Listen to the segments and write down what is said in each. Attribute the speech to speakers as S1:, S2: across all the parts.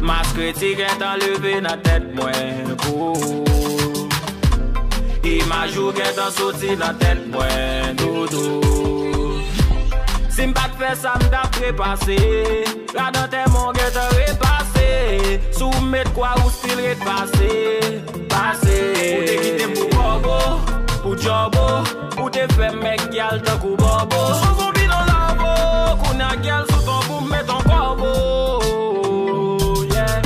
S1: Mas critique est enlevé dans tête moi pour image ou est en sorti dans tête moi dodo. Si m'pas faire ça m't'a prépassé, la dans tes mon get repassé, sous mettre quoi ou style repassé, passé. Ou te quitter pour bobo, pour jobo, ou te faire mec gal tant coup bobo. Souvent bien dans labo, qu'on a gal sous ton pour mettre en corbeau. Yeah.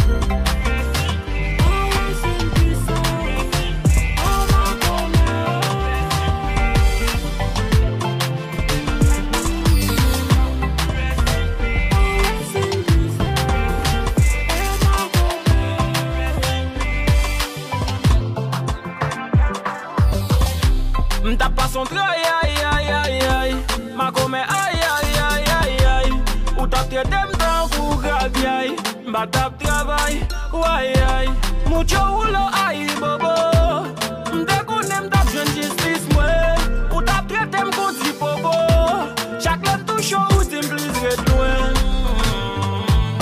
S1: M't'a pas son travail, aïe aïe aïe aïe. Ma comme aïe aïe aïe aïe aïe. Ou t'as traité m't'en pour gravier aïe. M'ba t'ap travail, aïe aïe. Mucho hulo aïe bobo. M'te connais m't'ap jeune justice moi. Ou t'as traité m'kon di bobo. Chaque l'autre touche ou t'im plus red loin.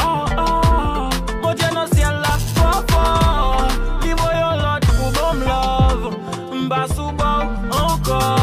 S1: Oh oh, mon Dieu dans ciel là fort fort. Li voyon l'autre pour bon love. M'ba sous encore.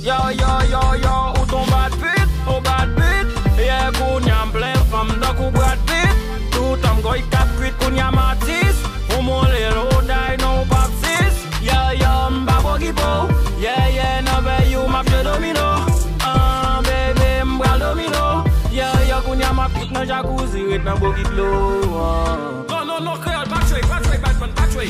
S1: Yo yo yo yo, ou ton bad beat, ou bad beat. Yeah, koun yam plein femme dans kou Brad Pitt. Tout am goy 4 cuit koun yam artiste. Ou mon lelo die non papsis. Yo yo, mba bogipo. Yeah yeah, no be you map je domino. Baby, mbral domino. Yo yo, koun yam apit nan jacuzzi, ret nan bogit low.
S2: No, créole, back way, Batman, back way.